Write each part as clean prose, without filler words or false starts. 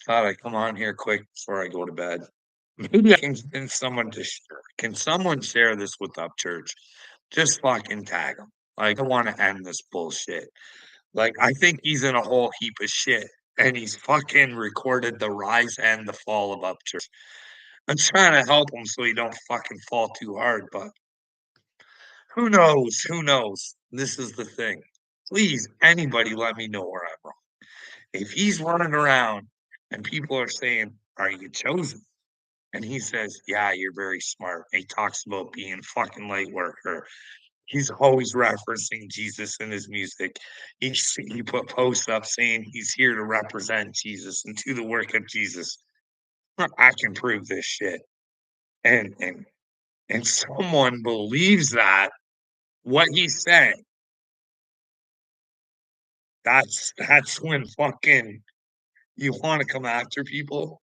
Thought I'd come on here quick before I go to bed. Maybe I can convince someone to share. Can someone share this with Upchurch? Just fucking tag him. Like, I want to end this bullshit. Like, I think he's in a whole heap of shit, and he's fucking recorded the rise and the fall of Upchurch. I'm trying to help him so he don't fucking fall too hard, but who knows? Who knows? This is the thing. Please, anybody, let me know where I'm wrong. If he's running around and people are saying, "Are you chosen?" And he says, "Yeah, you're very smart." He talks about being fucking light worker. He's always referencing Jesus in his music. He put posts up saying he's here to represent Jesus and do the work of Jesus. I can prove this shit. And and and someone believes that what he's saying, that's when fucking you want to come after people.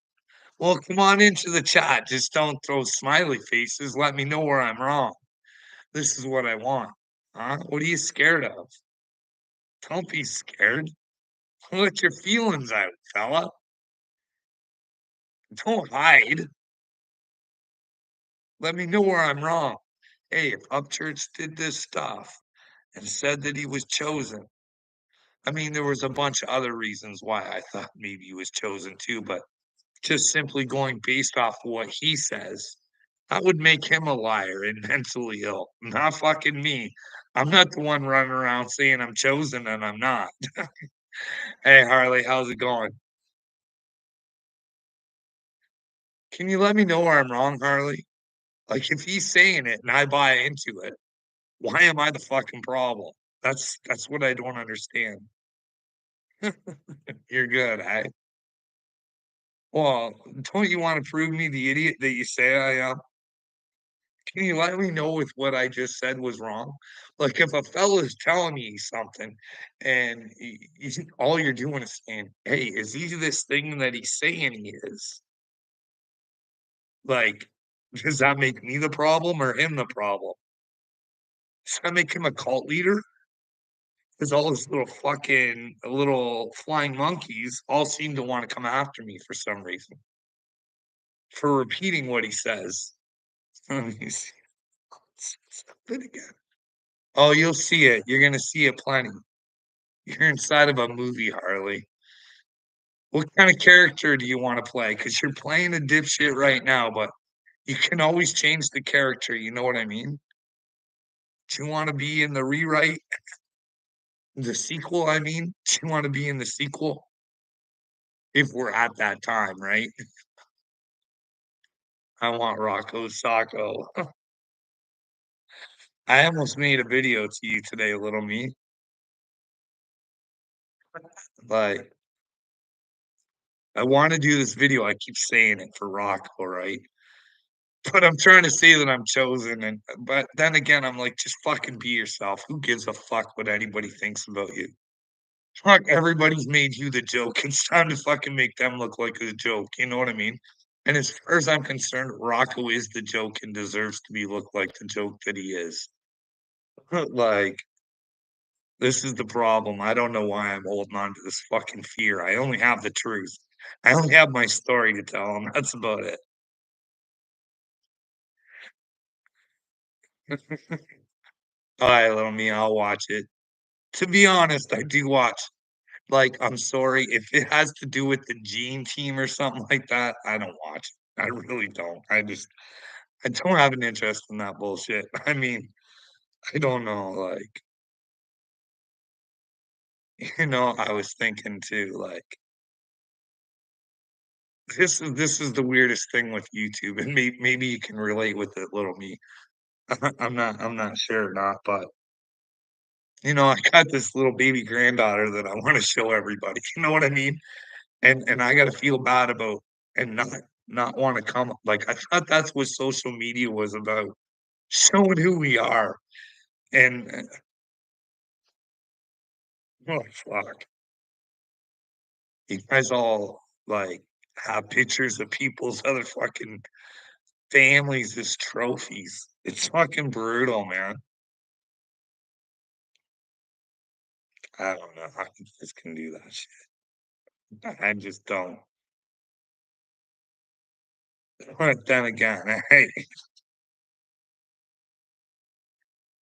Well, come on into the chat. Just don't throw smiley faces. Let me know where I'm wrong. This is what I want. Huh? What are you scared of? Don't be scared. Let your feelings out, fella. Don't hide. Let me know where I'm wrong. Hey, if Upchurch did this stuff and said that he was chosen, I mean, there was a bunch of other reasons why I thought maybe he was chosen too, but just simply going based off of what he says, that would make him a liar and mentally ill, not fucking me. I'm not the one running around saying I'm chosen and I'm not. Hey, Harley, how's it going? Can you let me know where I'm wrong, Harley? Like, if he's saying it and I buy into it, why am I the fucking problem? That's what I don't understand. You're good, eh? Well, don't you want to prove me the idiot that you say I am? Can you let me know if what I just said was wrong? Like, if a fella is telling me something and all you're doing is saying, "Hey, is he this thing that he's saying he is?" Like, does that make me the problem or him the problem? Does that make him a cult leader? Because all those little fucking little flying monkeys all seem to want to come after me for some reason for repeating what he says. Let me see. Stop it again. Oh, you'll see it. You're gonna see it plenty. You're inside of a movie, Harley. What kind of character do you want to play? Because you're playing a dipshit right now, but you can always change the character. You know what I mean? Do you want to be in the rewrite, the sequel? I mean, do you want to be in the sequel if we're at that time, right? I want Rocco Sacco. I almost made a video to you today, little me. Like, I want to do this video. I keep saying it for Rocco, right? But I'm trying to say that I'm chosen, and but then again, I'm like, just fucking be yourself. Who gives a fuck what anybody thinks about you? Fuck, everybody's made you the joke. It's time to fucking make them look like a joke. You know what I mean? And as far as I'm concerned, Rocco is the joke and deserves to be looked like the joke that he is. Like, this is the problem. I don't know why I'm holding on to this fucking fear. I only have the truth. I only have my story to tell, and that's about it. All right, little me, I'll watch it. To be honest, I do watch. Like, I'm sorry if it has to do with the Gene Team or something like that. I don't watch it. I really don't. I don't have an interest in that bullshit. I mean, I don't know. Like, I was thinking too. Like, this is the weirdest thing with YouTube, and maybe you can relate with it, little me. I'm not sure or not, but I got this little baby granddaughter that I want to show everybody. You know what I mean? And I gotta feel bad about and not wanna come like, I thought that's what social media was about, showing who we are, and oh, fuck. You guys all, like, have pictures of people's other fucking families as trophies. It's fucking brutal, man. I don't know how you guys can do that shit. I just don't. But then again, hey,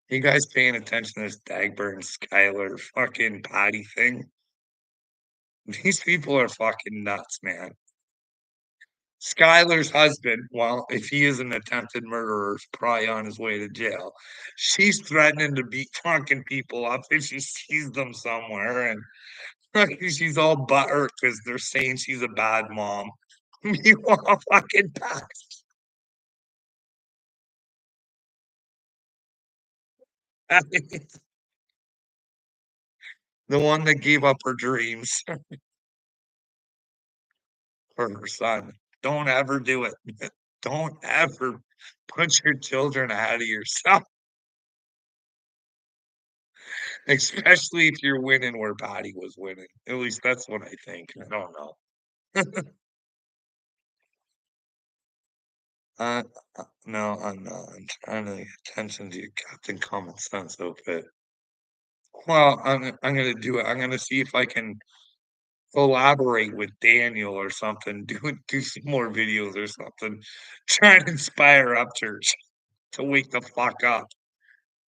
you guys paying attention to this Dagburn Skylar fucking potty thing? These people are fucking nuts, man. Skylar's husband, well, if he is an attempted murderer, is probably on his way to jail. She's threatening to beat fucking people up if she sees them somewhere, and she's all butthurt because they're saying she's a bad mom. Meanwhile, fucking Patty, the one that gave up her dreams for her son. Don't ever do it. Don't ever put your children ahead of yourself, especially if you're winning where Patty was winning. At least that's what I think. I don't know. Uh, no, I'm not. I'm trying to get attention to your Captain Common Sense outfit. Well, I'm gonna do it. I'm gonna see if I can collaborate with Daniel or something. Do some more videos or something. Try and inspire Upchurch to wake the fuck up.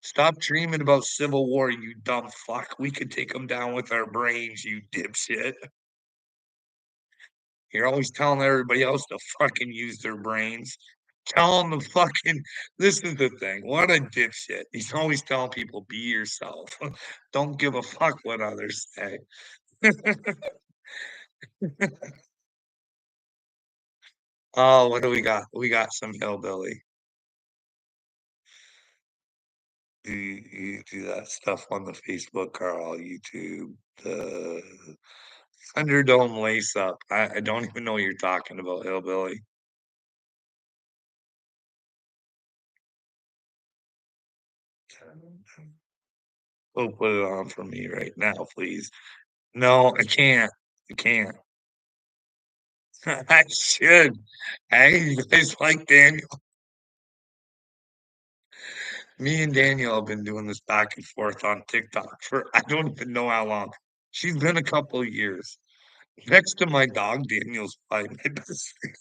Stop dreaming about civil war, you dumb fuck. We could take them down with our brains, you dipshit. You're always telling everybody else to fucking use their brains. Tell them to fucking. This is the thing. What a dipshit. He's always telling people, be yourself. Don't give a fuck what others say. Oh, what do we got? We got some hillbilly. You do that stuff on the Facebook, Carl, YouTube, the Thunderdome lace up. I don't even know what you're talking about, hillbilly. Oh, put it on for me right now, please. No, I can't. I can't. I should. Hey, you guys like Daniel? Me and Daniel have been doing this back and forth on TikTok for I don't even know how long. She's been a couple of years. Next to my dog, Daniel's probably my best friend.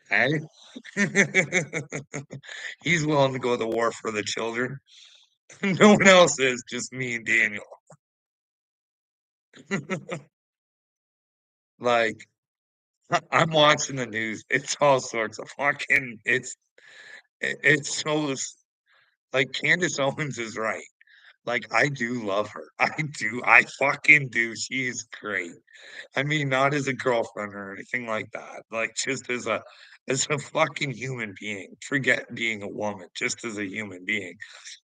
Hey? He's willing to go to war for the children. No one else is, just me and Daniel. Like, I'm watching the news. It's all sorts of fucking. It's so like Candace Owens is right. Like I do love her. I do. I fucking do. She's great. I mean, not as a girlfriend or anything like that. Like just as a fucking human being. Forget being a woman, just as a human being.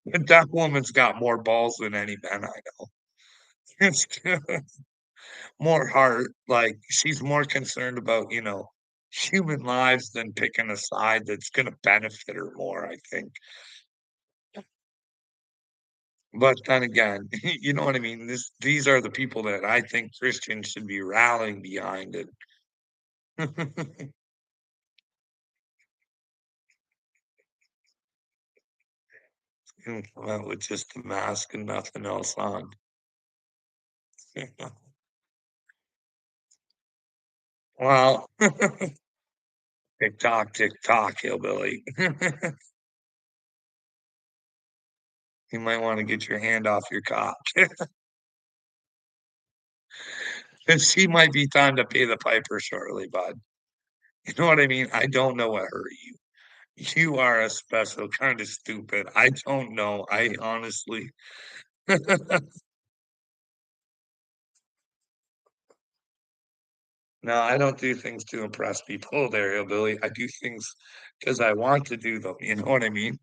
But that woman's got more balls than any man I know. It's more heart. Like she's more concerned about, human lives than picking a side that's gonna benefit her more, I think. But then again, you know what I mean? These are the people that I think Christians should be rallying behind it. And come out with just a mask and nothing else on. Well, tick tock, hillbilly. You might want to get your hand off your cock. And she might be time to pay the piper shortly, bud. You know what I mean? I don't know what hurt you. You are a special kind of stupid. I don't know. I honestly. No, I don't do things to impress people there, hillbilly. I do things because I want to do them. You know what I mean?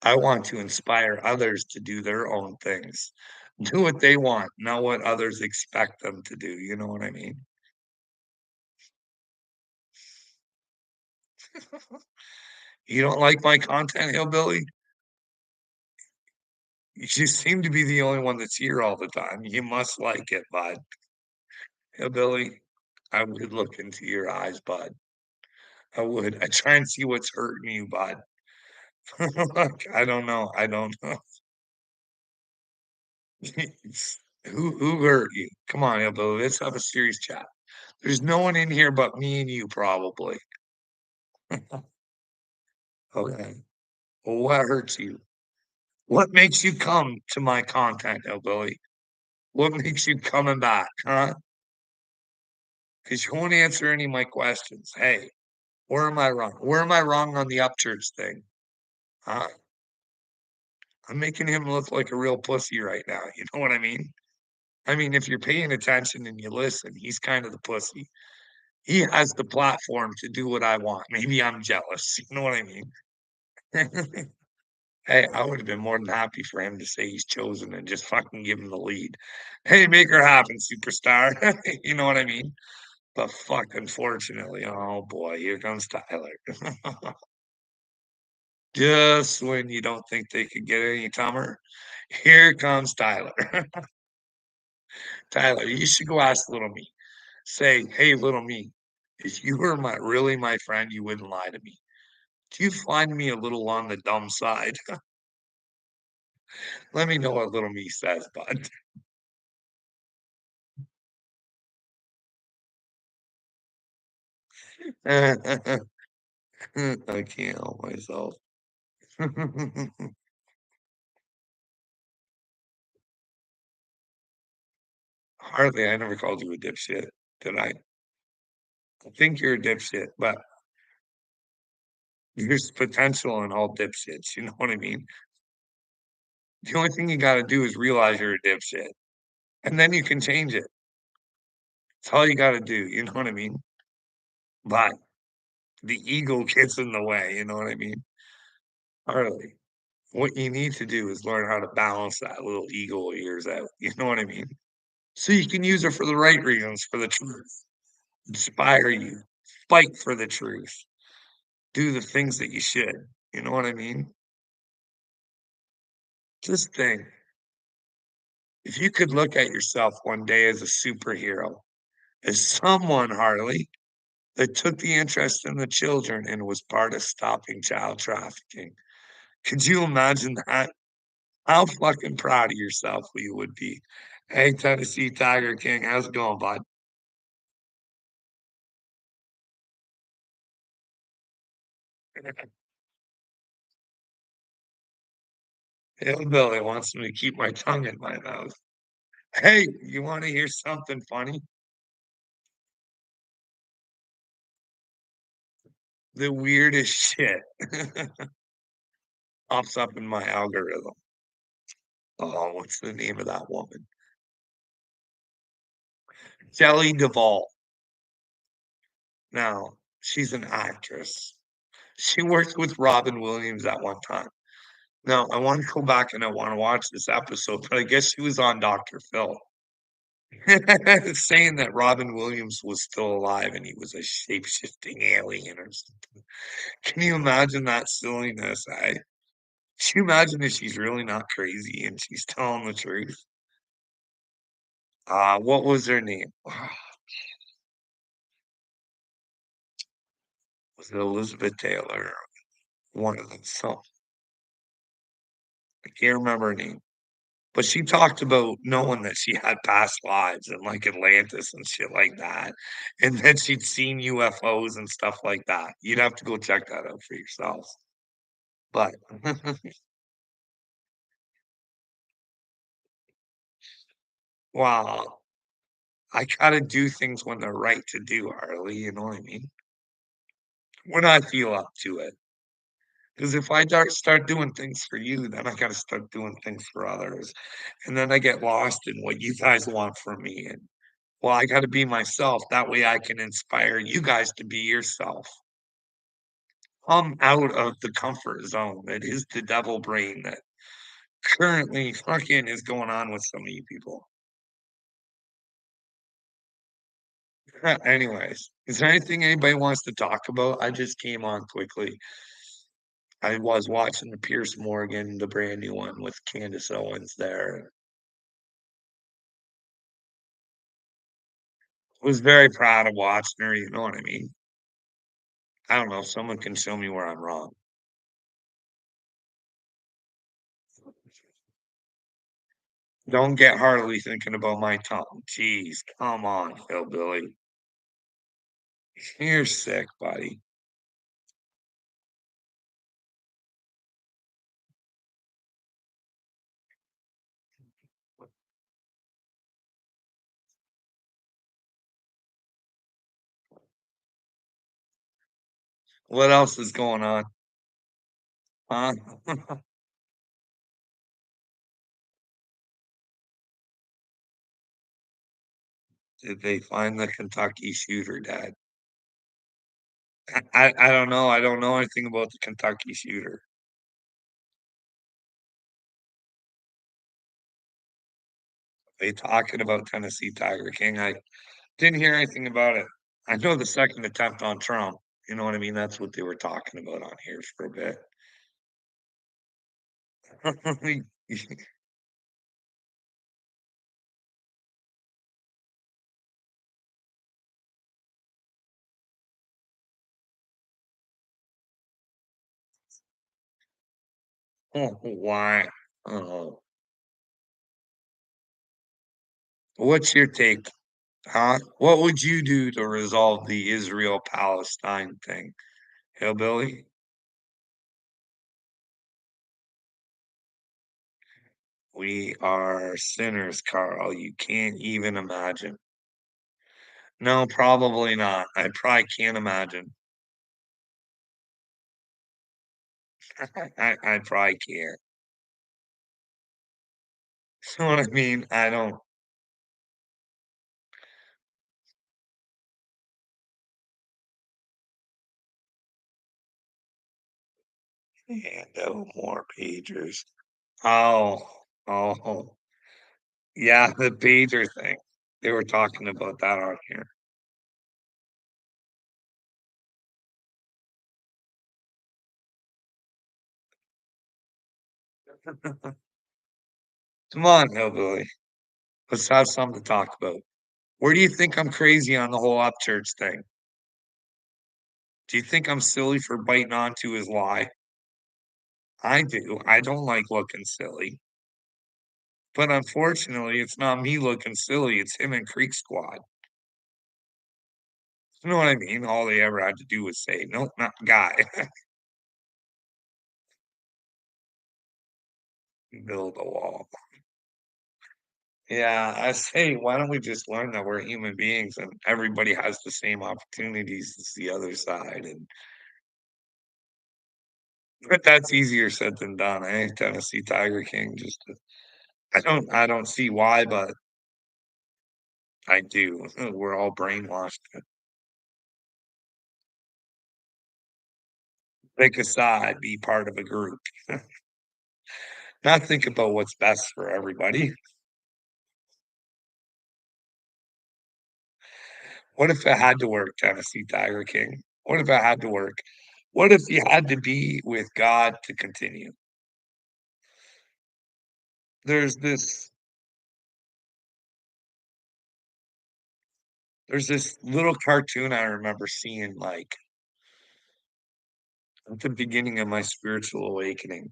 I want to inspire others to do their own things. Do what they want, not what others expect them to do. You know what I mean? You don't like my content, hillbilly? You seem to be the only one that's here all the time. You must like it, bud. Hillbilly, I would look into your eyes, bud. I would. I try and see what's hurting you, bud. Look, I don't know. I don't know. Who hurt you? Come on, Hillbilly, let's have a serious chat. There's no one in here but me and you probably. Okay. Well, what hurts you? What makes you come to my content, Hillbilly? What makes you coming back, huh? Because you won't answer any of my questions. Hey, where am I wrong? Where am I wrong on the Upchurch thing? Huh? I'm making him look like a real pussy right now. You know what I mean? I mean, if you're paying attention and you listen, he's kind of the pussy. He has the platform to do what I want. Maybe I'm jealous. You know what I mean? Hey, I would have been more than happy for him to say he's chosen and just fucking give him the lead. Hey, make her happen, superstar. You know what I mean? But fuck, unfortunately, oh boy, here comes Tyler. Just when you don't think they could get any dumber, here comes Tyler. Tyler, you should go ask little me. Say, hey, little me, if you were really my friend, you wouldn't lie to me. Do you find me a little on the dumb side? Let me know what little me says, bud. I can't help myself. Hardly, I never called you a dipshit, did I? I think you're a dipshit, but there's potential in all dipshits. You know what I mean? The only thing you got to do is realize you're a dipshit, and then you can change it. That's all you got to do. You know what I mean? But the ego gets in the way. You know what I mean? Hardly. What you need to do is learn how to balance that little ego of yours out. You know what I mean? So you can use it for the right reasons, for the truth, inspire you, fight for the truth, do the things that you should. You know what I mean? Just think, if you could look at yourself one day as a superhero, as someone, Harley, that took the interest in the children and was part of stopping child trafficking. Could you imagine that? How fucking proud of yourself you would be. Hey, Tennessee Tiger King, how's it going, bud? Hillbilly wants me to keep my tongue in my mouth. Hey, you want to hear something funny? The weirdest shit pops up in my algorithm. Oh, what's the name of that woman? Shelley Duvall. Now, she's an actress. She worked with Robin Williams at one time. Now, I want to go back and I want to watch this episode, but I guess she was on Dr. Phil saying that Robin Williams was still alive and he was a shape-shifting alien or something. Can you imagine that silliness, eh? Can you imagine if she's really not crazy and she's telling the truth? What was her name? Was it Elizabeth Taylor? One of them. So I can't remember her name. But she talked about knowing that she had past lives in like Atlantis and shit like that. And that she'd seen UFOs and stuff like that. You'd have to go check that out for yourself. But wow, I gotta do things when they're right to do, Harley. You know what I mean? When I feel up to it. Because if I start doing things for you, then I gotta start doing things for others. And then I get lost in what you guys want from me. And well, I gotta be myself. That way I can inspire you guys to be yourself. Come out of the comfort zone. That is the devil brain that currently fucking is going on with some of you people. Anyways, is there anything anybody wants to talk about? I just came on quickly. I was watching the Pierce Morgan, the brand new one with Candace Owens there. Was very proud of watching her, you know what I mean? I don't know if someone can show me where I'm wrong. Don't get heartily thinking about my tongue. Jeez, come on, hillbilly. You're sick, buddy. What else is going on? Huh? Did they find the Kentucky shooter, Dad? I don't know. I don't know anything about the Kentucky shooter. They talking about Tennessee Tiger King. I didn't hear anything about it. I know the second attempt on Trump. You know what I mean? That's what they were talking about on here for a bit. Why? Oh, what's your take? Huh? What would you do to resolve the Israel-Palestine thing? Hillbilly? We are sinners, Carl. You can't even imagine. No, probably not. I probably can't imagine. I probably can't. You know what I mean? I don't handle more pagers. Oh, oh, yeah, the pager thing. They were talking about that on here. Come on, hillbilly. Let's have something to talk about. Where do you think I'm crazy on the whole Upchurch thing? Do you think I'm silly for biting onto his lie? I do. I don't like looking silly. But unfortunately, it's not me looking silly. It's him and Creek Squad. You know what I mean? All they ever had to do was say, "Nope, not the guy." Build a wall. Yeah, I say, why don't we just learn that we're human beings and everybody has the same opportunities as the other side? And but that's easier said than done, eh? Tennessee Tiger King. I don't see why, but I do. We're all brainwashed. Pick a side, be part of a group. Not think about what's best for everybody. What if it had to work, Tennessee Tiger King? What if it had to work? What if you had to be with God to continue? There's this there's this little cartoon I remember seeing like at the beginning of my spiritual awakening.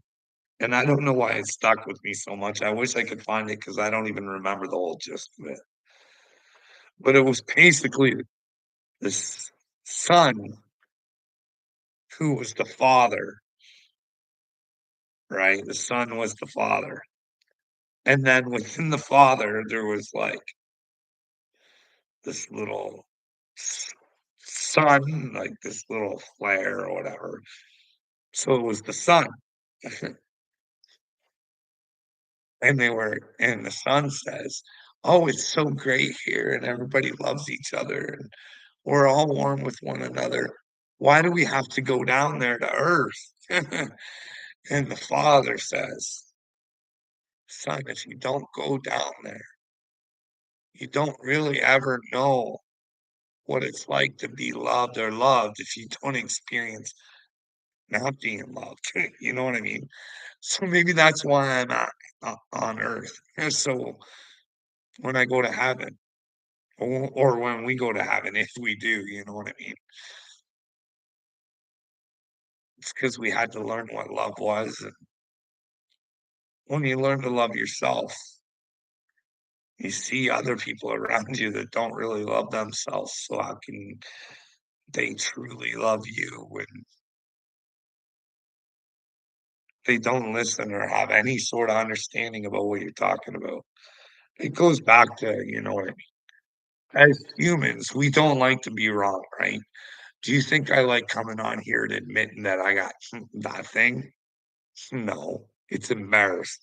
And I don't know why it stuck with me so much. I wish I could find it because I don't even remember the whole gist of it. But it was basically this son who was the father, right? The son was the father. And then within the father, there was like this little s- sun, like this little flare or whatever. So it was the sun. And the son says, "Oh, it's so great here, and everybody loves each other, and we're all warm with one another. Why do we have to go down there to earth?" And the father says, "Son, if you don't go down there, you don't really ever know what it's like to be loved or loved if you don't experience not being loved." You know what I mean? So maybe that's why I'm on earth. And so when I go to heaven, or when we go to heaven, if we do, you know what I mean? It's because we had to learn what love was. And when you learn to love yourself, You see other people around you that don't really love themselves, so how can they truly love you when they don't listen or have any sort of understanding about what you're talking about? It goes back to, you know what I mean? As humans, we don't like to be wrong, right? Do you think I like coming on here and admitting that I got that thing? No, it's embarrassing.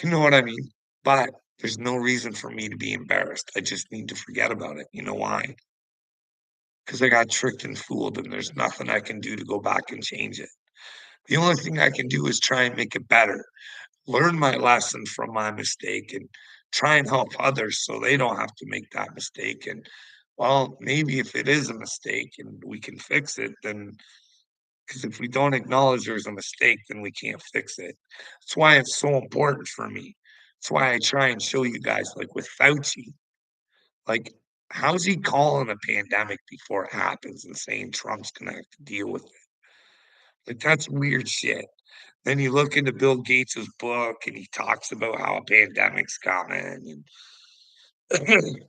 You know what I mean? But there's no reason for me to be embarrassed. I just need to forget about it. You know why? Because I got tricked and fooled, and there's nothing I can do to go back and change it. The only thing I can do is try and make it better, learn my lesson from my mistake, and try and help others so they don't have to make that mistake. And well, maybe if it is a mistake and we can fix it, then because if we don't acknowledge there's a mistake, then we can't fix it. That's why it's so important for me. That's why I try and show you guys, like with Fauci, like, how's he calling a pandemic before it happens and saying Trump's gonna have to deal with it? Like, that's weird shit. Then you look into Bill Gates's book and he talks about how a pandemic's coming and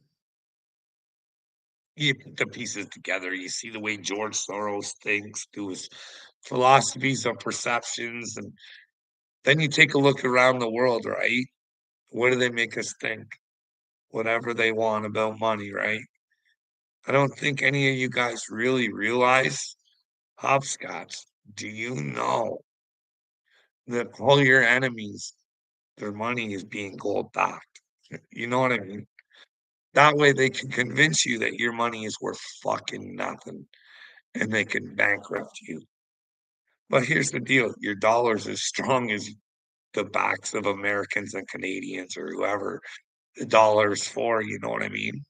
you put the pieces together. You see the way George Soros thinks through his philosophies of perceptions. And then you take a look around the world, right? What do they make us think? Whatever they want about money, right? I don't think any of you guys really realize, hopscotch, do you know that all your enemies, their money is being gold backed? You know what I mean? That way they can convince you that your money is worth fucking nothing and they can bankrupt you. But here's the deal, your dollar's as strong as the backs of Americans and Canadians or whoever the dollar is for, you know what I mean?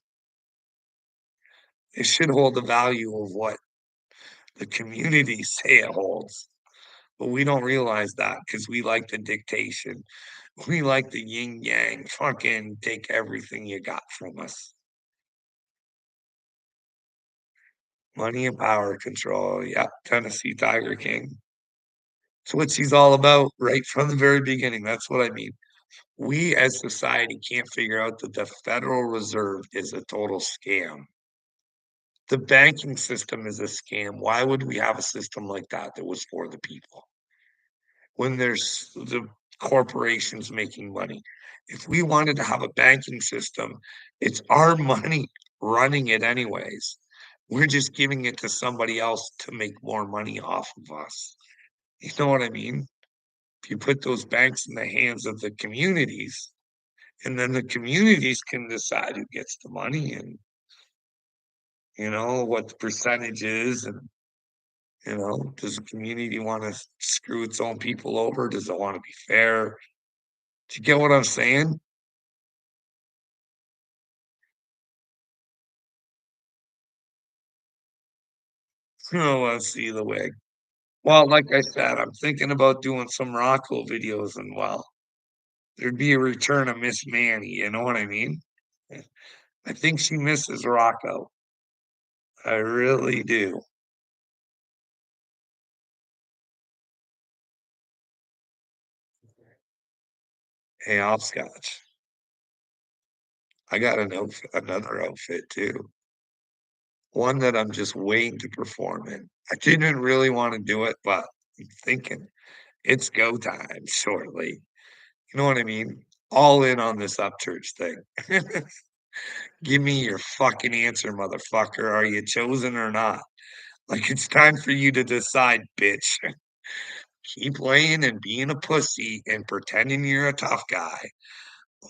It should hold the value of what the communities say it holds. But we don't realize that because we like the dictation. We like the yin yang, fucking take everything you got from us. Money and power control. Yeah, Tennessee Tiger King. It's what she's all about right from the very beginning. That's what I mean. We as society can't figure out that the Federal Reserve is a total scam. The banking system is a scam. Why would we have a system like that that was for the people when there's the corporations making money? If we wanted to have a banking system, it's our money running it anyways. We're just giving it to somebody else to make more money off of us. You know what I mean? If you put those banks in the hands of the communities, and then the communities can decide who gets the money and what the percentage is and does the community want to screw its own people over? Does it want to be fair? Do you get what I'm saying? Oh, let's see the way. Well, like I said, I'm thinking about doing some Rocco videos and well, there'd be a return of Miss Manny, you know what I mean? I think she misses Rocco. I really do. Hey, hopscotch. I got another outfit too. One that I'm just waiting to perform in. I didn't really want to do it, but I'm thinking it's go time shortly. You know what I mean? All in on this Upchurch thing. Give me your fucking answer, motherfucker. Are you chosen or not? Like it's time for you to decide, bitch. Keep laying and being a pussy and pretending you're a tough guy,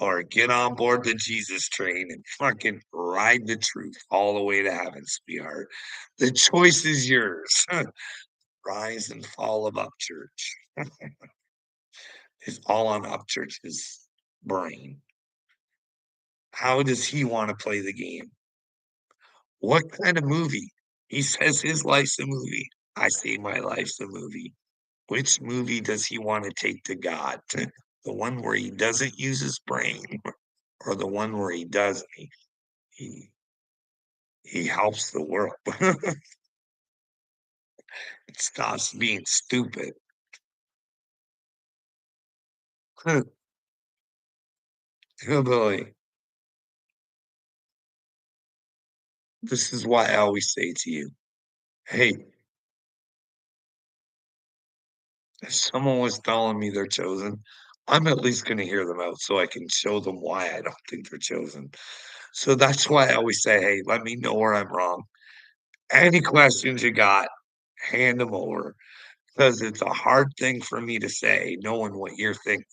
or get on board the Jesus train and fucking ride the truth all the way to heaven, sweetheart. The choice is yours. Rise and fall of Upchurch. It's all on Upchurch's brain. How does he want to play the game? What kind of movie? He says his life's a movie. I say my life's a movie. Which movie does he want to take to God? The one where he doesn't use his brain, or the one where he does? He he helps the world. It stops being stupid. Good boy. This is why I always say to you, "Hey, if someone was telling me they're chosen, I'm at least gonna hear them out so I can show them why I don't think they're chosen." So that's why I always say, "Hey, let me know where I'm wrong. Any questions you got, hand them over, because it's a hard thing for me to say knowing what you're thinking."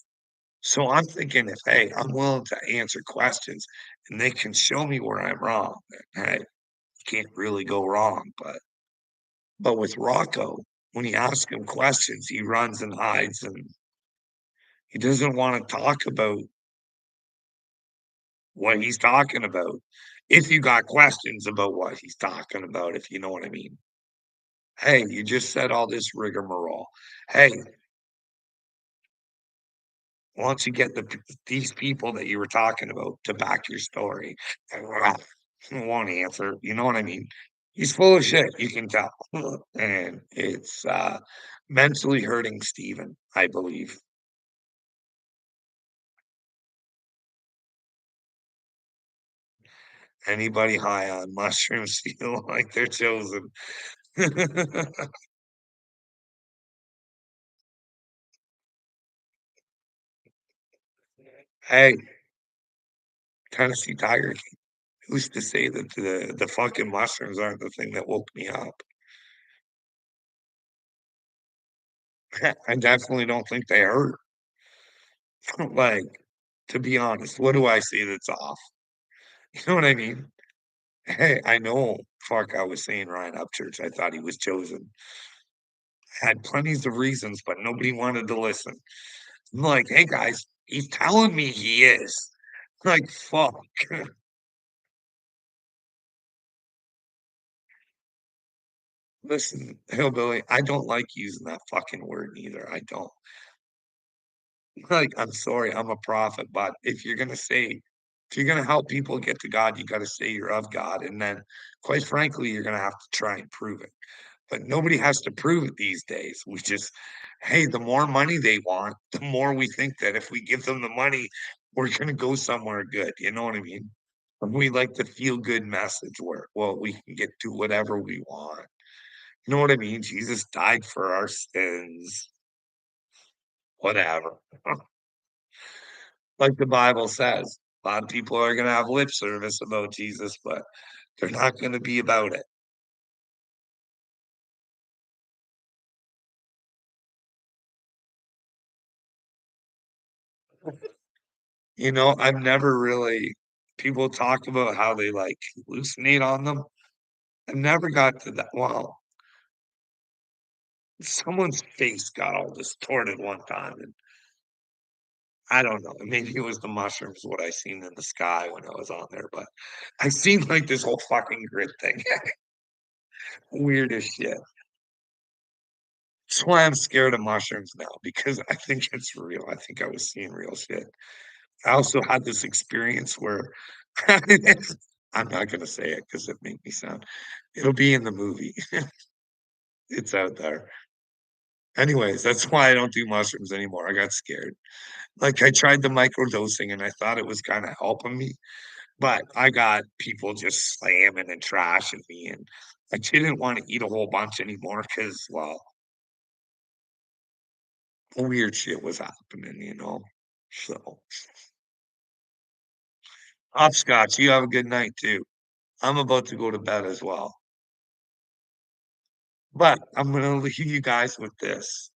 So I'm thinking if, hey, I'm willing to answer questions and they can show me where I'm wrong, then, hey, can't really go wrong. But with Rocco, when you ask him questions, he runs and hides and he doesn't want to talk about what he's talking about. If you got questions about what he's talking about, if you know what I mean. Hey, you just said all this rigmarole. Hey, why don't you get these people that you were talking about to back your story? He won't answer. You know what I mean? He's full of shit. You can tell, and it's mentally hurting Steven, I believe. Anybody high on mushrooms feel like they're chosen. Hey, Tennessee Tiger King. Who's to say that the fucking mushrooms aren't the thing that woke me up? I definitely don't think they hurt. Like, to be honest, what do I see that's off? You know what I mean? Hey, I know, fuck, I was saying Ryan Upchurch. I thought he was chosen. Had plenties of reasons, but nobody wanted to listen. I'm like, hey guys, he's telling me he is. Like, fuck. Listen, hillbilly, I don't like using that fucking word either. I don't. Like, I'm sorry, I'm a prophet, but if you're gonna help people get to God, you gotta say you're of God. And then, quite frankly, you're gonna have to try and prove it. But nobody has to prove it these days. We just, hey, the more money they want, the more we think that if we give them the money, we're gonna go somewhere good. You know what I mean? And we like the feel good message where, well, we can get to whatever we want. You know what I mean? Jesus died for our sins, whatever. Like the Bible says, a lot of people are gonna have lip service about Jesus, but they're not gonna be about it. I've never really people talk about how they like hallucinate on them. I've never got to that. Well, someone's face got all distorted one time, and I don't know. Maybe it was the mushrooms, what I seen in the sky when I was on there, but I seen like this whole fucking grid thing. Weird as shit. That's why I'm scared of mushrooms now because I think it's real. I think I was seeing real shit. I also had this experience where I'm not gonna say it because it made me sound it'll be in the movie. It's out there. Anyways, that's why I don't do mushrooms anymore. I got scared. Like I tried the microdosing and I thought it was kind of helping me, but I got people just slamming and trashing me and I didn't want to eat a whole bunch anymore because, well, weird shit was happening. So, Scotch, you have a good night too. I'm about to go to bed as well. But I'm gonna leave you guys with this.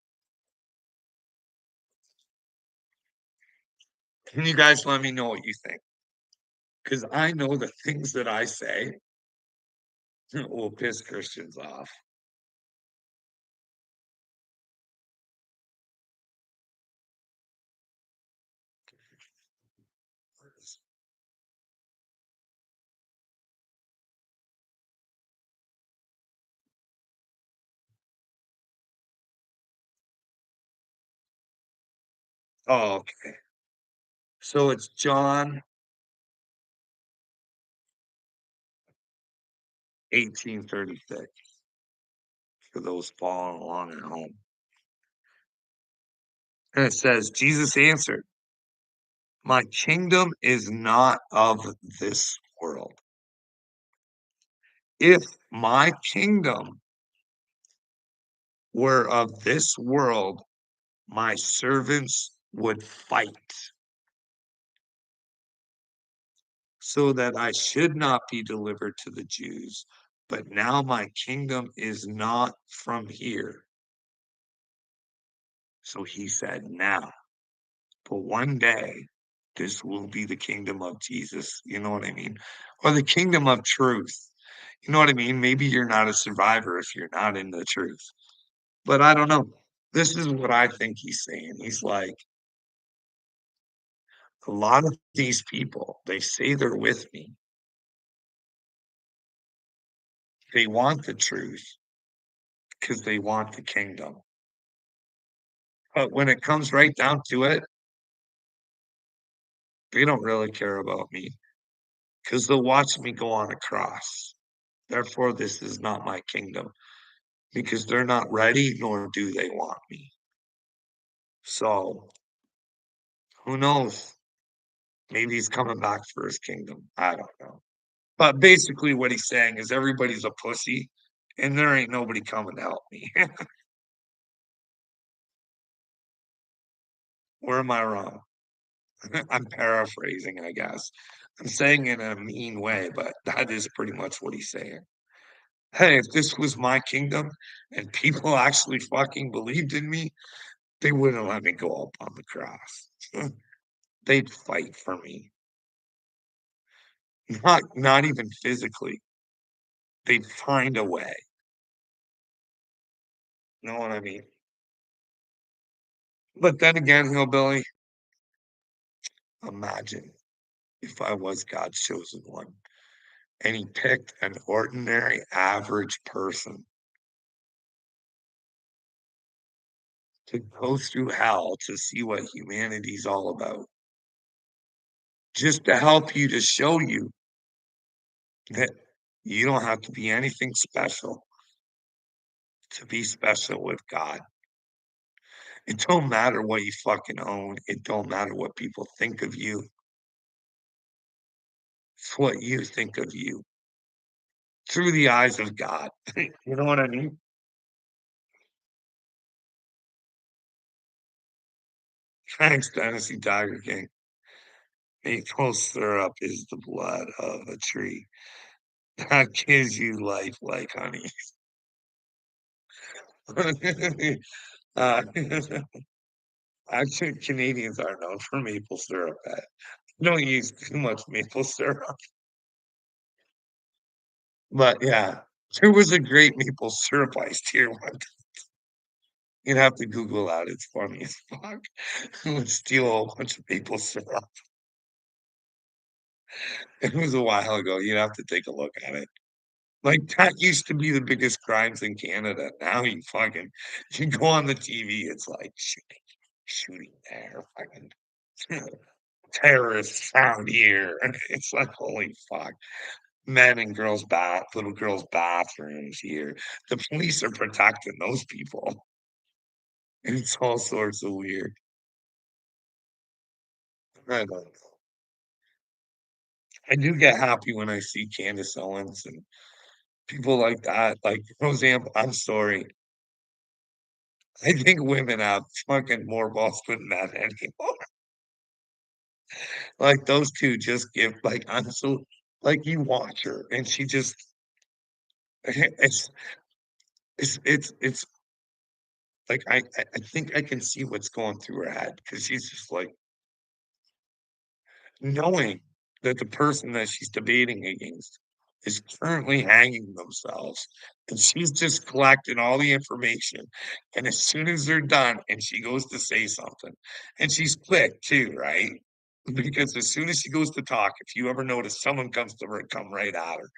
Can you guys let me know what you think? Because I know the things that I say will piss Christians off. Oh, okay. So it's John 18:36 for those following along at home. And it says, Jesus answered, my kingdom is not of this world. If my kingdom were of this world, my servants would fight so that I should not be delivered to the Jews. But now my kingdom is not from here. So he said, now, but one day this will be the kingdom of Jesus. You know what I mean? Or the kingdom of truth. You know what I mean? Maybe you're not a survivor if you're not in the truth. But I don't know. This is what I think he's saying. He's like, a lot of these people, they say they're with me. They want the truth because they want the kingdom. But when it comes right down to it, they don't really care about me because they'll watch me go on a cross. Therefore, this is not my kingdom because they're not ready, nor do they want me. So who knows? Maybe he's coming back for his kingdom. I don't know. But basically, what he's saying is everybody's a pussy, and there ain't nobody coming to help me. Where am I wrong? I'm paraphrasing, I guess. I'm saying it in a mean way, but that is pretty much what he's saying. Hey, if this was my kingdom and people actually fucking believed in me, they wouldn't let me go up on the cross. They'd fight for me. Not even physically. They'd find a way. Know what I mean? But then again, hillbilly, imagine if I was God's chosen one and he picked an ordinary, average person to go through hell to see what humanity's all about, just to help you, to show you that you don't have to be anything special to be special with God. It don't matter what you fucking own. It don't matter what people think of you. It's what you think of you through the eyes of God. You know what I mean? Thanks, Tennessee Tiger King. Maple syrup is the blood of a tree that gives you life like honey. uh, actually, Canadians are known for maple syrup. Don't use too much maple syrup. But yeah, there was a great maple syrup iced here one. You'd have to Google that. It's funny as fuck. Who would steal a whole bunch of maple syrup? It was a while ago. You'd have to take a look at it. Like that used to be the biggest crimes in Canada. Now you go on the TV, it's like shooting there, fucking terrorists found here. It's like holy fuck. Men and little girls' bathrooms here. The police are protecting those people. It's all sorts of weird. I don't know. I do get happy when I see Candace Owens and people like that. Like Roseanne, I'm sorry. I think women have fucking more balls than men anymore. Like those two just give like I'm so like you watch her and she just it's it's like I think I can see what's going through her head because she's just like knowing that the person that she's debating against is currently hanging themselves, and she's just collecting all the information. And as soon as they're done, and she goes to say something, and she's quick too, right? Because as soon as she goes to talk, if you ever notice, someone comes to her, come right at her,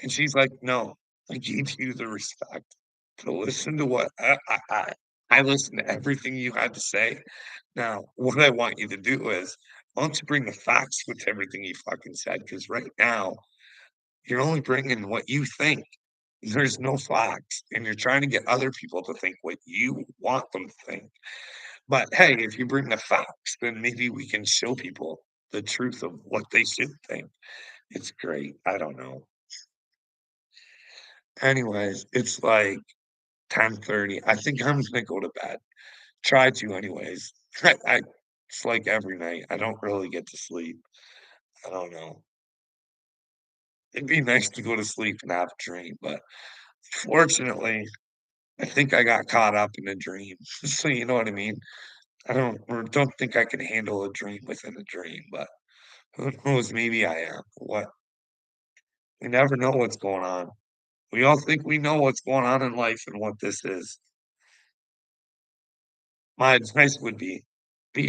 and she's like, "No, I gave you the respect to listen to what I listened to everything you had to say. Now, what I want you to do is, why don't you bring the facts with everything you fucking said? Because right now, you're only bringing what you think. There's no facts, and you're trying to get other people to think what you want them to think. But hey, if you bring the facts, then maybe we can show people the truth of what they should think. It's great. I don't know. Anyways, it's like 10:30. I think I'm gonna go to bed. Try to anyways. I it's like every night. I don't really get to sleep. I don't know. It'd be nice to go to sleep and have a dream, but fortunately, I think I got caught up in a dream. So you know what I mean? I don't think I can handle a dream within a dream, but who knows? Maybe I am. What? We never know what's going on. We all think we know what's going on in life and what this is. My advice would be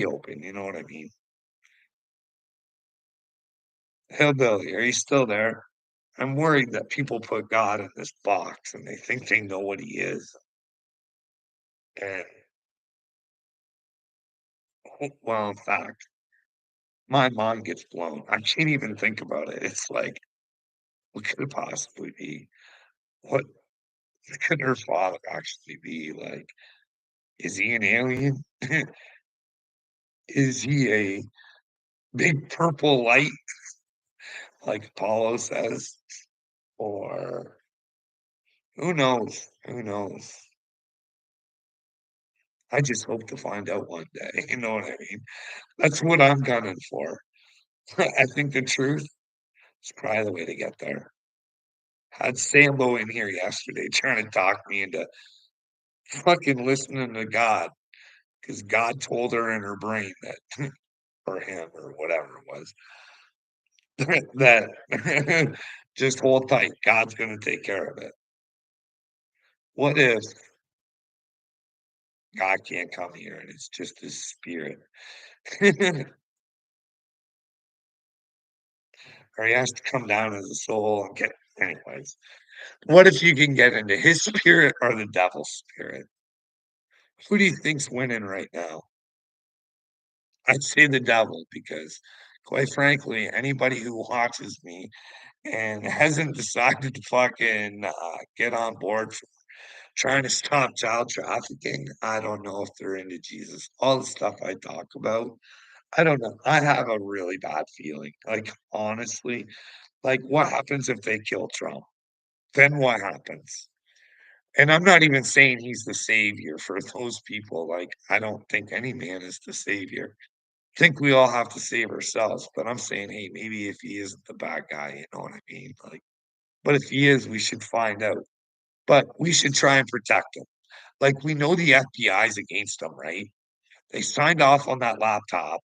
open, you know what I mean? Hillbilly, are you still there? I'm worried that people put God in this box and they think they know what he is. And well, in fact, my mind gets blown. I can't even think about it. It's like, what could it possibly be? What could her father actually be? Like, is he an alien? Is he a big purple light, like Apollo says? Or who knows? Who knows? I just hope to find out one day. You know what I mean? That's what I'm gunning for. I think the truth is probably the way to get there. Had Sambo in here yesterday trying to talk me into fucking listening to God because God told her in her brain that, or him, or whatever it was, that just hold tight. God's going to take care of it. What if God can't come here and it's just his spirit? Or he has to come down as a soul and get, anyways. What if you can get into his spirit or the devil's spirit? Who do you think's winning right now? I'd say the devil because, quite frankly, anybody who watches me and hasn't decided to fucking get on board for trying to stop child trafficking, I don't know if they're into Jesus. All the stuff I talk about, I don't know. I have a really bad feeling. Like, honestly, like, what happens if they kill Trump? Then what happens? And I'm not even saying he's the savior for those people. Like, I don't think any man is the savior. I think we all have to save ourselves. But I'm saying, hey, maybe if he isn't the bad guy, you know what I mean? Like, but if he is, we should find out. But we should try and protect him. Like, we know the FBI is against him, right? They signed off on that laptop.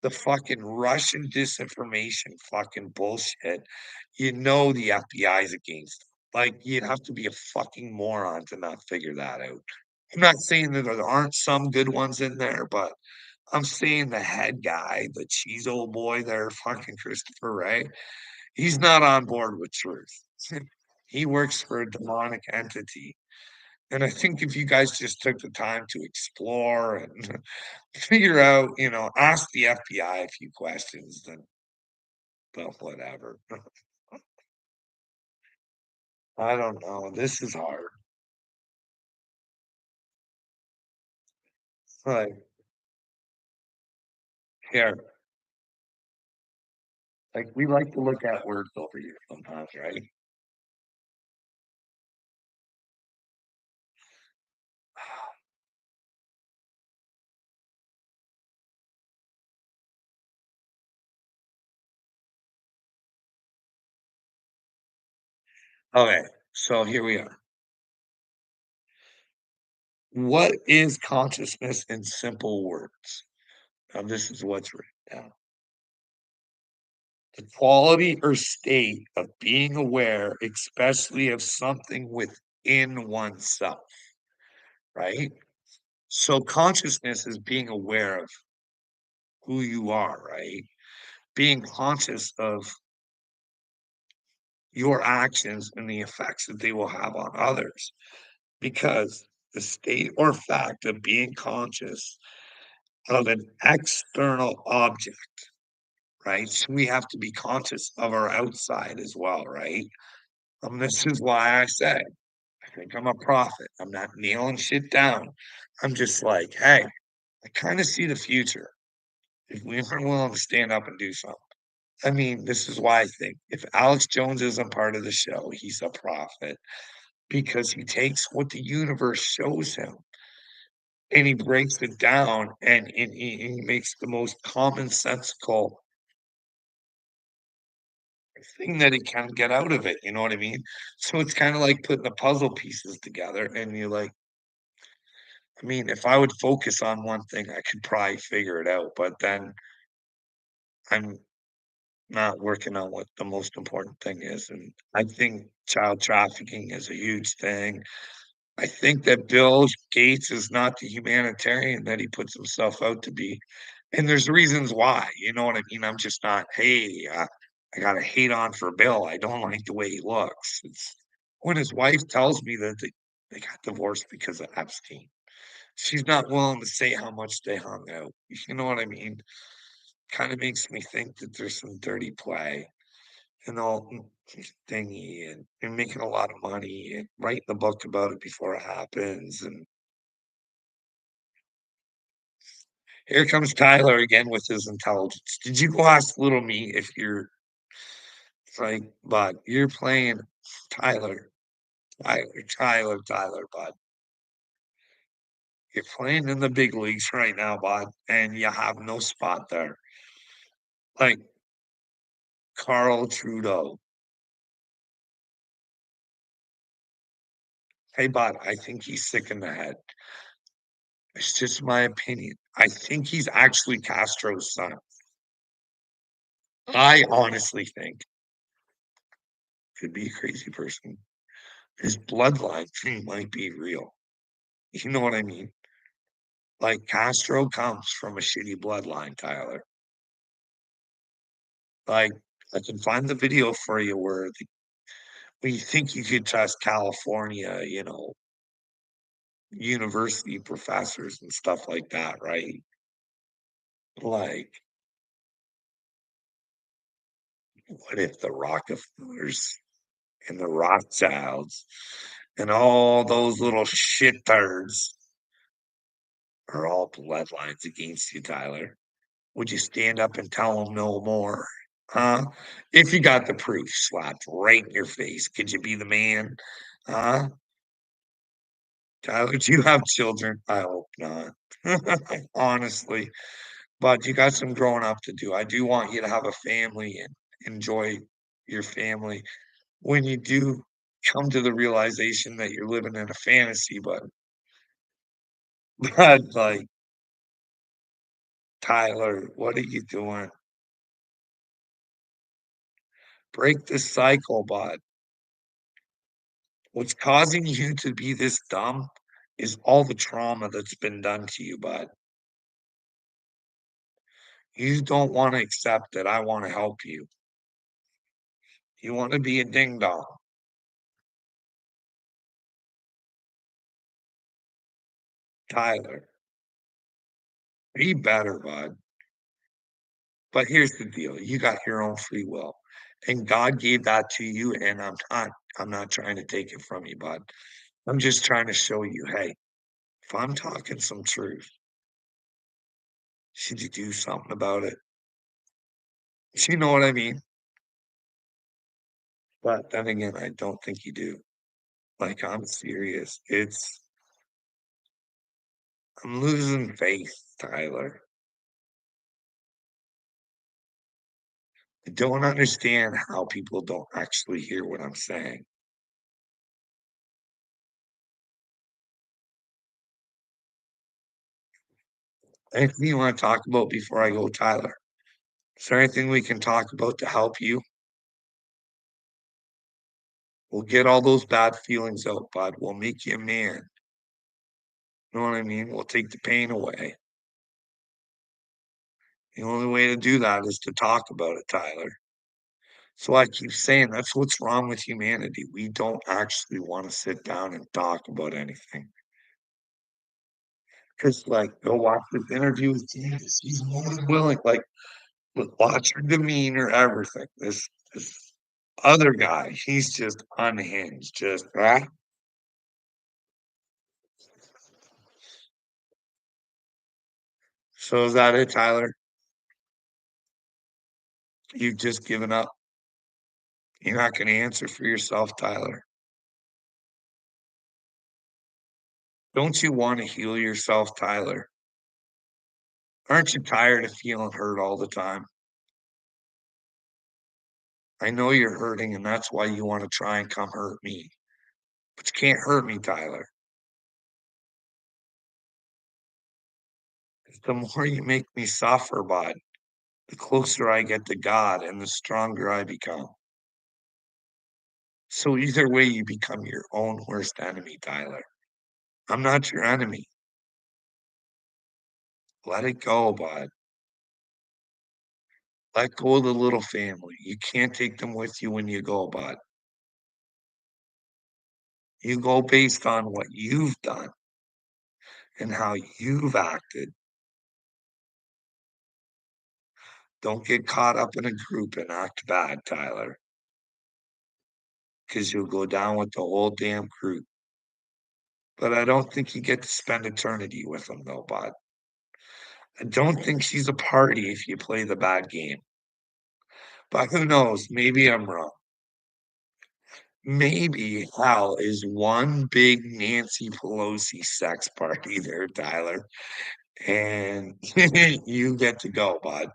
The fucking Russian disinformation fucking bullshit. You know the FBI is against him. Like, you'd have to be a fucking moron to not figure that out. I'm not saying that there aren't some good ones in there, but I'm saying the head guy, the cheese old boy there, fucking Christopher Wray, he's not on board with truth. He works for a demonic entity. And I think if you guys just took the time to explore and figure out, ask the FBI a few questions, then well, whatever. I don't know. This is hard. Like, here, like we like to look at words over here sometimes, right? Okay, so here we are. What is consciousness in simple words? Now, this is what's written down. The quality or state of being aware, especially of something within oneself, right? So, consciousness is being aware of who you are, right? Being conscious of your actions and the effects that they will have on others. Because the state or fact of being conscious of an external object, right? So we have to be conscious of our outside as well, right? This is why I say I think I'm a prophet. I'm not nailing shit down. I'm just like, hey, I kind of see the future if we are willing to stand up and do something. I mean, this is why I think if Alex Jones isn't part of the show, he's a prophet. because he takes what the universe shows him and he breaks it down and he makes the most commonsensical thing that he can get out of it, you know what I mean? So it's kinda like putting the puzzle pieces together and you're like, I mean, if I would focus on one thing, I could probably figure it out, but then I'm not working on what the most important thing is, and I think child trafficking is a huge thing. I think that Bill Gates is not the humanitarian that he puts himself out to be, and there's reasons why, you know what I mean? I'm just not, "Hey, I gotta hate on for Bill, I don't like the way he looks." It's when his wife tells me that they got divorced because of Epstein, she's not willing to say how much they hung out, you know what I mean? Kinda makes me think that there's some dirty play and all thingy and making a lot of money and writing a book about it before it happens, and here comes Tyler again with his intelligence. Did you go ask little me if you're it's like, "Bud, you're playing Tyler, Tyler, bud. You're playing in the big leagues right now, bud, and you have no spot there." Like Carl Trudeau. "Hey, bud, I think he's sick in the head." It's just my opinion. I think he's actually Castro's son. I honestly think could be a crazy person. His bloodline thing might be real. You know what I mean? Like Castro comes from a shitty bloodline, Tyler. Like I can find the video for you where you think you could trust California, university professors and stuff like that, right? Like, what if the Rockefellers and the Rothschilds and all those little shit turds are all bloodlines against you, Tyler? Would you stand up and tell them no more? Huh? If you got the proof slapped right in your face, could you be the man? Huh? Tyler, do you have children? I hope not. Honestly, but you got some growing up to do. I do want you to have a family and enjoy your family when you do come to the realization that you're living in a fantasy, but but like, Tyler, what are you doing? Break the cycle, bud. What's causing you to be this dumb is all the trauma that's been done to you, bud. You don't wanna accept that I wanna help you. You wanna be a ding dong. Tyler, be better, bud. But here's the deal, you got your own free will, and God gave that to you, and I'm not trying to take it from you, bud. I'm just trying to show you, hey, if I'm talking some truth, should you do something about it? You know what I mean? But then again, I don't think you do. Like, I'm serious. I'm losing faith, Tyler. I don't understand how people don't actually hear what I'm saying. Anything you wanna talk about before I go, Tyler? Is there anything we can talk about to help you? We'll get all those bad feelings out, bud. We'll make you a man. You know what I mean? We'll take the pain away. The only way to do that is to talk about it, Tyler. So I keep saying that's what's wrong with humanity. We don't actually wanna sit down and talk about anything. 'Cause, like, go watch this interview with Candace. She's more than willing, like, watch her demeanor, everything. This other guy, he's just unhinged, just, So is that it, Tyler? You've just given up? You're not gonna answer for yourself, Tyler? Don't you wanna heal yourself, Tyler? Aren't you tired of feeling hurt all the time? I know you're hurting, and that's why you wanna try and come hurt me, but you can't hurt me, Tyler. 'Cause the more you make me suffer, bud, the closer I get to God and the stronger I become. So either way, you become your own worst enemy, Tyler. I'm not your enemy. Let it go, bud. Let go of the little family. You can't take them with you when you go, bud. You go based on what you've done and how you've acted. Don't get caught up in a group and act bad, Tyler, because you'll go down with the whole damn group. But I don't think you get to spend eternity with them, though, bud. I don't think she's a party if you play the bad game. But who knows? Maybe I'm wrong. Maybe hell is one big Nancy Pelosi sex party there, Tyler, and you get to go, bud.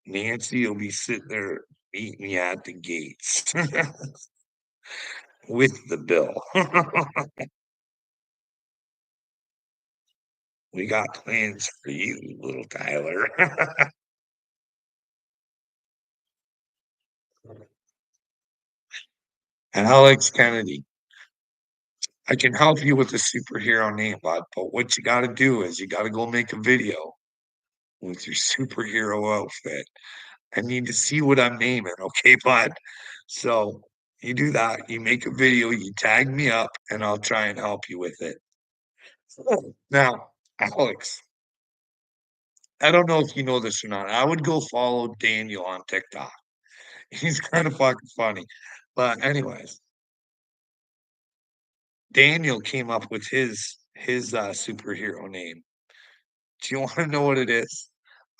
Nancy will be sitting there meeting you at the gates with the bill. We got plans for you, little Tyler. And Alex Kennedy, I can help you with the superhero name, bud, but what you gotta do is you gotta go make a video with your superhero outfit. I need to see what I'm naming, okay, bud? So you do that, you make a video, you tag me up, and I'll try and help you with it. Now, Alex, I don't know if you know this or not. I would go follow Daniel on TikTok. He's kind of fucking funny. But anyways, Daniel came up with his superhero name. Do you want to know what it is?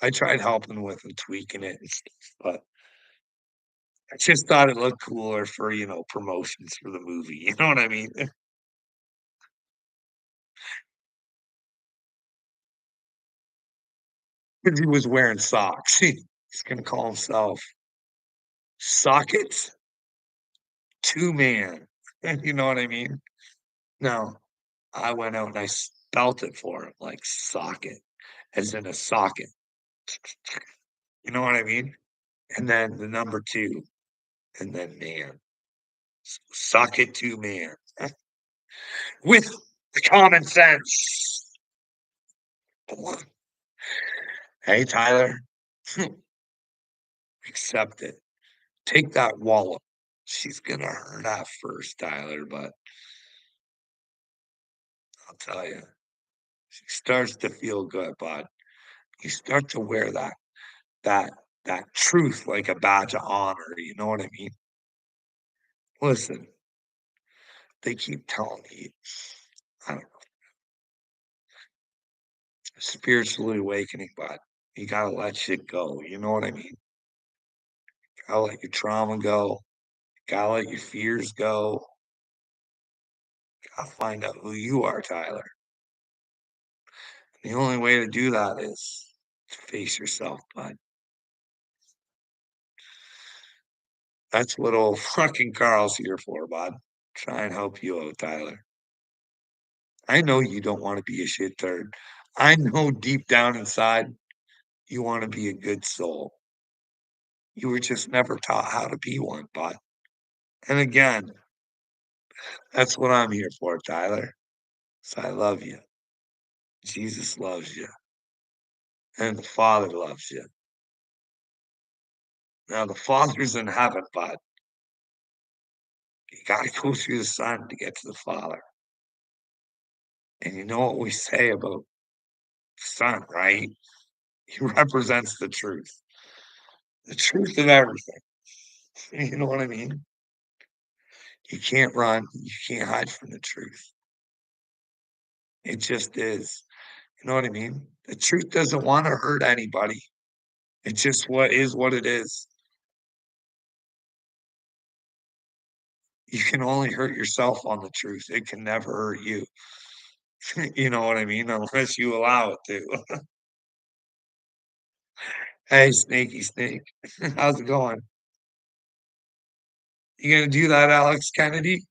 I tried helping with and tweaking it and stuff, but I just thought it looked cooler for, promotions for the movie. You know what I mean? Because he was wearing socks. He's gonna call himself Socket Two Man. You know what I mean? No, I went out and I spelt it for him like socket, as in a socket. You know what I mean? And then the number two, and then man. Socket two man. With the common sense. Hey, Tyler, accept it. Take that wallet. She's gonna hurt at first, Tyler, but I'll tell you, she starts to feel good, bud. You start to wear that that truth like a badge of honor. You know what I mean? Listen, they keep telling me, I don't know, spiritually awakening, but you gotta let shit go. You know what I mean? Gotta let your trauma go. Gotta let your fears go. Gotta find out who you are, Tyler. The only way to do that is to face yourself, bud. That's what old fucking Carl's here for, bud. Try and help you out, Tyler. I know you don't want to be a shit turd. I know deep down inside you want to be a good soul. You were just never taught how to be one, bud. And again, that's what I'm here for, Tyler. So I love you. Jesus loves you. And the Father loves you. Now, the Father's in heaven, bud. You got to go through the Son to get to the Father. And you know what we say about the Son, right? He represents the truth of everything. You know what I mean? You can't run, you can't hide from the truth. It just is. You know what I mean? The truth doesn't want to hurt anybody. It's just what is what it is. You can only hurt yourself on the truth. It can never hurt you. You know what I mean? Unless you allow it to. Hey, Snaky Snake. How's it going? You gonna do that, Alex Kennedy?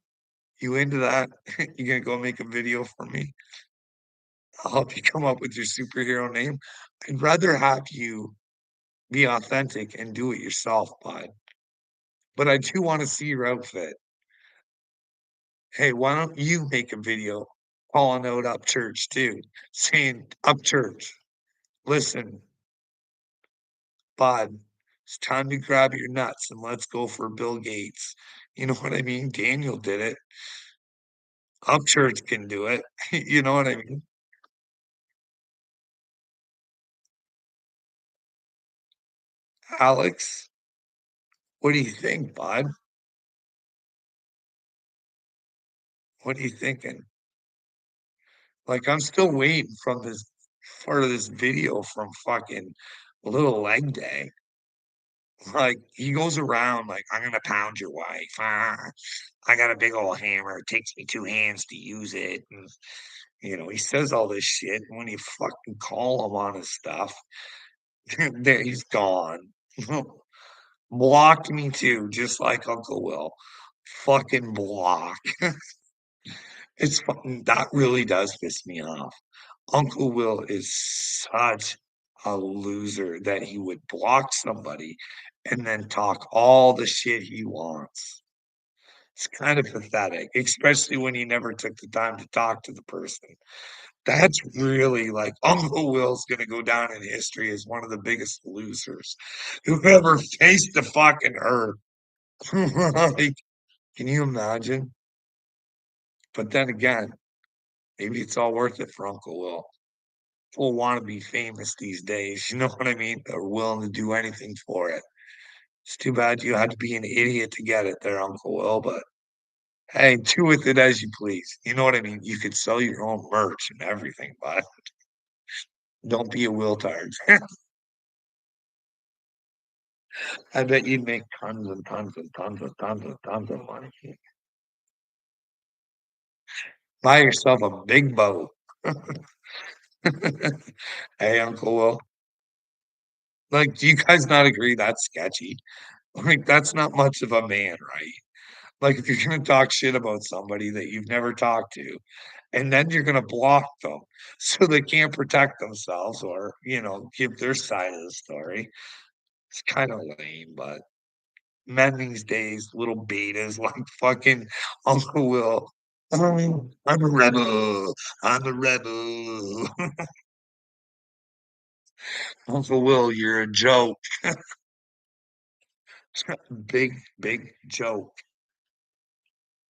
You into that? You gonna go make a video for me? I'll help you come up with your superhero name. I'd rather have you be authentic and do it yourself, bud. But I do want to see your outfit. Hey, why don't you make a video calling out Up Church too, saying Up Church, listen, bud, it's time to grab your nuts and let's go for Bill Gates. You know what I mean? Daniel did it. Up Church can do it. You know what I mean? Alex, what do you think, bud? What are you thinking? Like, I'm still waiting from this part of this video from fucking Little Leg Day. Like, he goes around like, I'm gonna pound your wife. I got a big old hammer. It takes me 2 hands to use it. And, he says all this shit. And when you fucking call him on his stuff, there he's gone. Blocked me too, just like Uncle Will. Fucking block. It's fucking that really does piss me off. Uncle Will is such a loser that he would block somebody and then talk all the shit he wants. It's kind of pathetic, especially when he never took the time to talk to the person. That's really like Uncle Will's gonna go down in history as one of the biggest losers who ever faced the fucking earth. Like, can you imagine? But then again, maybe it's all worth it for Uncle Will. People want to be famous these days. You know what I mean? They're willing to do anything for it. It's too bad you had to be an idiot to get it there, Uncle Will. But hey, do with it as you please. You know what I mean? You could sell your own merch and everything, but don't be a Will tard. I bet you'd make tons and tons and tons and tons and tons of money. Buy yourself a big boat. Hey, Uncle Will. Like, do you guys not agree that's sketchy? Like, that's not much of a man, right? Like, if you're gonna talk shit about somebody that you've never talked to, and then you're gonna block them so they can't protect themselves or, give their side of the story. It's kind of lame, but men these days, little betas like fucking Uncle Will. I'm a rebel. I'm a rebel. Uncle Will, you're a joke. Big, big joke.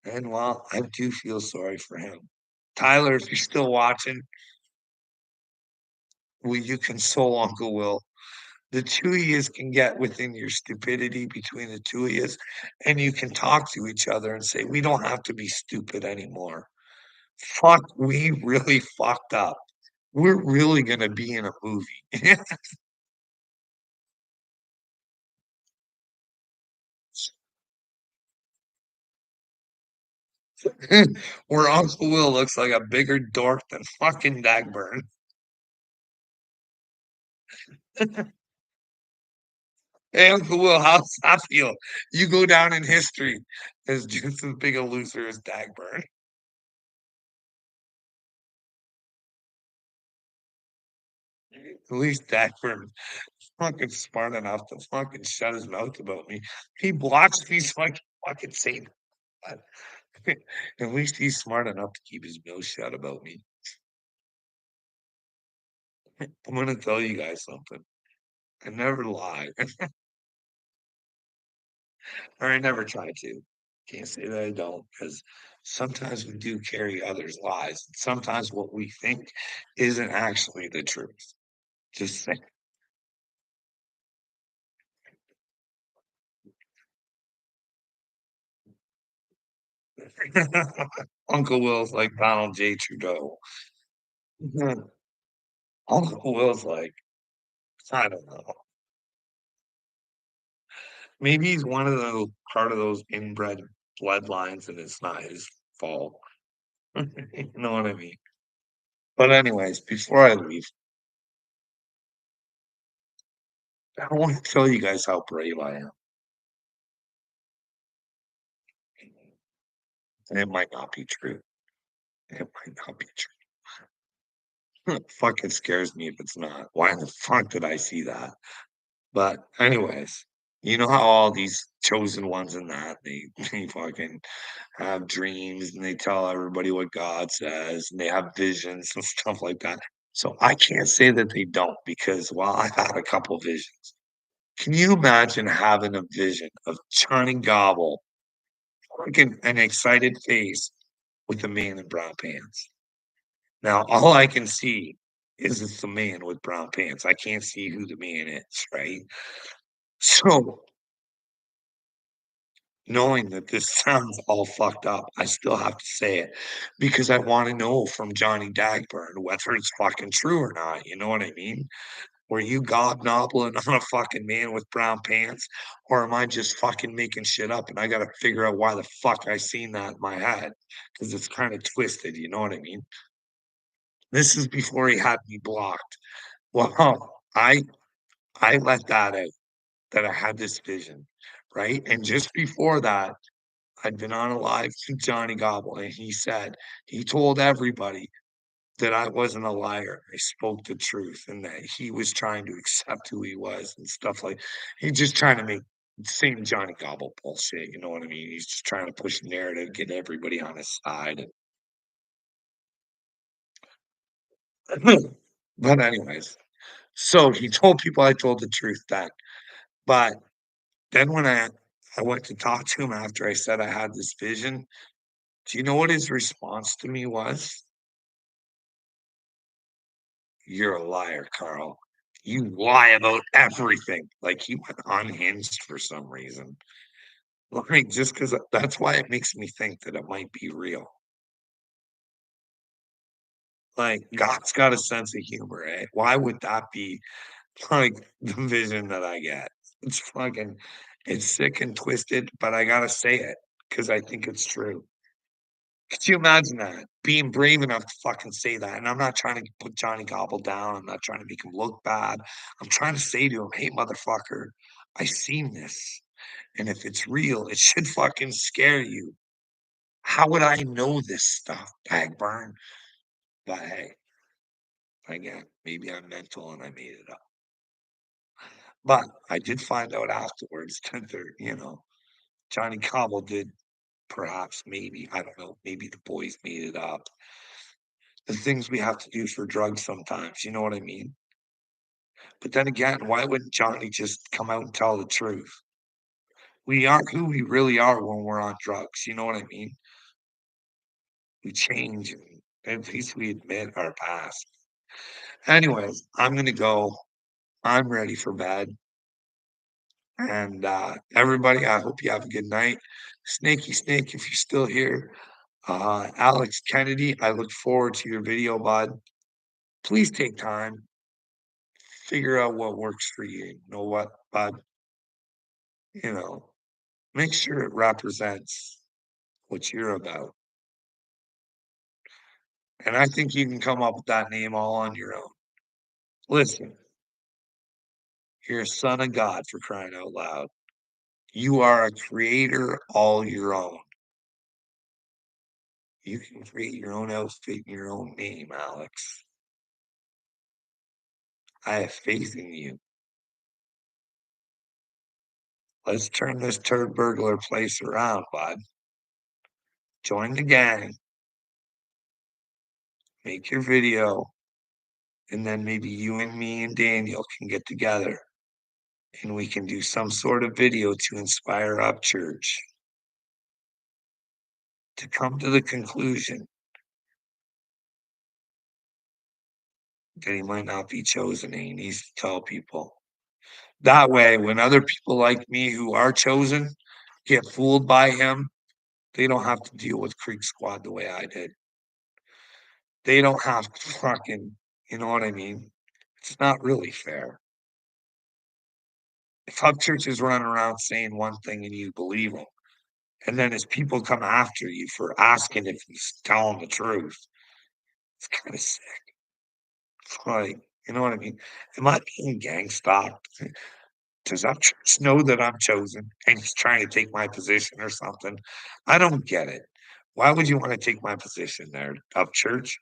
And well, I do feel sorry for him. Tyler, if you're still watching, will you console Uncle Will? The two of yous can get within your stupidity between the two of yous, and you can talk to each other and say, we don't have to be stupid anymore. Fuck, we really fucked up. We're really gonna be in a movie. Where Uncle Will looks like a bigger dork than fucking Dagburn. Hey, Uncle Will, how's that feel? You go down in history as just as big a loser as Dagburn. At least Dagburn fucking smart enough to fucking shut his mouth about me. He blocks me so I can fucking say that. At least he's smart enough to keep his mouth shut about me. I'm gonna tell you guys something. I never lie. Or I never try to. Can't say that I don't, because sometimes we do carry others' lies. Sometimes what we think isn't actually the truth. Just saying. Uncle Will's like Donald J. Trudeau. Uncle Will's like, I don't know. Maybe he's one of those part of those inbred bloodlines, and it's not his fault. You know what I mean? But anyways, before I leave, I wanna tell you guys how brave I am, and it might not be true. It might not be true. Fuck, it scares me if it's not. Why the fuck did I see that? But anyways, you know how all these chosen ones and that they fucking have dreams and they tell everybody what God says and they have visions and stuff like that. So I can't say that they don't because, well, I've had a couple visions. Can you imagine having a vision of Johnny Gobble, fucking an excited face with a man in brown pants? Now, all I can see is it's a man with brown pants. I can't see who the man is, right? So, knowing that this sounds all fucked up, I still have to say it because I wanna know from Johnny Dagburn whether it's fucking true or not, you know what I mean? Were you gobnobbling on a fucking man with brown pants, or am I just fucking making shit up and I gotta figure out why the fuck I seen that in my head because it's kinda twisted, you know what I mean? This is before he had me blocked. Well, I let that out, that I had this vision, right? And just before that, I'd been on a live with Johnny Gobble, and he told everybody that I wasn't a liar. I spoke the truth and that he was trying to accept who he was and stuff like he's just trying to make same Johnny Gobble bullshit, you know what I mean? He's just trying to push a narrative, get everybody on his side. But anyways, so he told people I told the truth then. But then when I went to talk to him after I said I had this vision, do you know what his response to me was? "You're a liar, Carl. You lie about everything." Like, he went unhinged for some reason. Like, just because that's why it makes me think that it might be real. Like, God's got a sense of humor, eh? Why would that be, like, the vision that I get? It's fucking it's sick and twisted, but I gotta say it because I think it's true. Could you imagine that? Being brave enough to fucking say that, and I'm not trying to put Johnny Gobble down, I'm not trying to make him look bad. I'm trying to say to him, "Hey, motherfucker, I seen this, and if it's real, it should fucking scare you. How would I know this stuff, Dagburn?" But hey, again, maybe I'm mental and I made it up. But I did find out afterwards that Johnny Gobble did perhaps, maybe, I don't know, maybe the boys made it up. The things we have to do for drugs sometimes, you know what I mean? But then again, why wouldn't Johnny just come out and tell the truth? We aren't who we really are when we're on drugs, you know what I mean? We change, and at least we admit our past. Anyways, I'm gonna go. I'm ready for bed, and, everybody, I hope you have a good night. Snakey Snake, if you're still here, Alex Kennedy, I look forward to your video, bud. Please take time, figure out what works for you. You know what, bud? You know, make sure it represents what you're about, and I think you can come up with that name all on your own. Listen, you're a son of God for crying out loud. You are a creator all your own. You can create your own outfit and your own name, Alex. I have faith in you. Let's turn this turd burglar place around, bud. Join the gang, make your video, and then maybe you and me and Daniel can get together and we can do some sort of video to inspire Upchurch to come to the conclusion that he might not be chosen and he needs to tell people. That way, when other people like me who are chosen get fooled by him, they don't have to deal with Creek Squad the way I did. They don't have to fucking, you know what I mean? It's not really fair. If Upchurch is running around saying one thing and you believe him, And then as people come after you for asking if he's telling the truth, it's kinda sick. It's like, you know what I mean? Am I being gang stalked? Does that church know that I'm chosen and he's trying to take my position or something? I don't get it. Why would you wanna take my position there of church?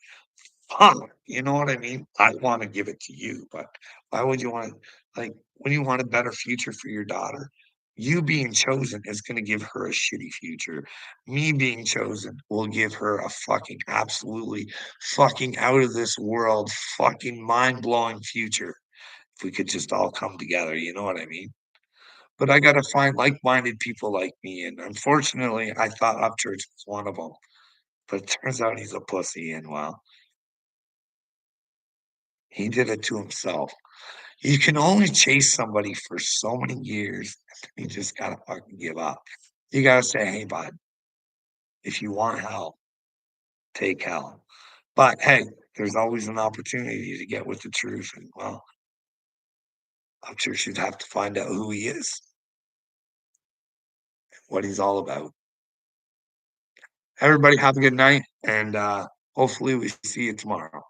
Fine, you know what I mean? I wanna give it to you, but why would you want like, when you want a better future for your daughter, you being chosen is gonna give her a shitty future. Me being chosen will give her a fucking absolutely fucking out of this world, fucking mind-blowing future if we could just all come together, you know what I mean? But I gotta find like-minded people like me, and unfortunately, I thought Upchurch was one of them. But it turns out he's a pussy, and, well, he did it to himself. You can only chase somebody for so many years, you just gotta fucking give up. You gotta say, "Hey, bud, if you want hell, take hell." But, hey, there's always an opportunity to get with the truth, and, well, Upchurch should have to find out who he is, what he's all about. Everybody have a good night, and, hopefully we see you tomorrow.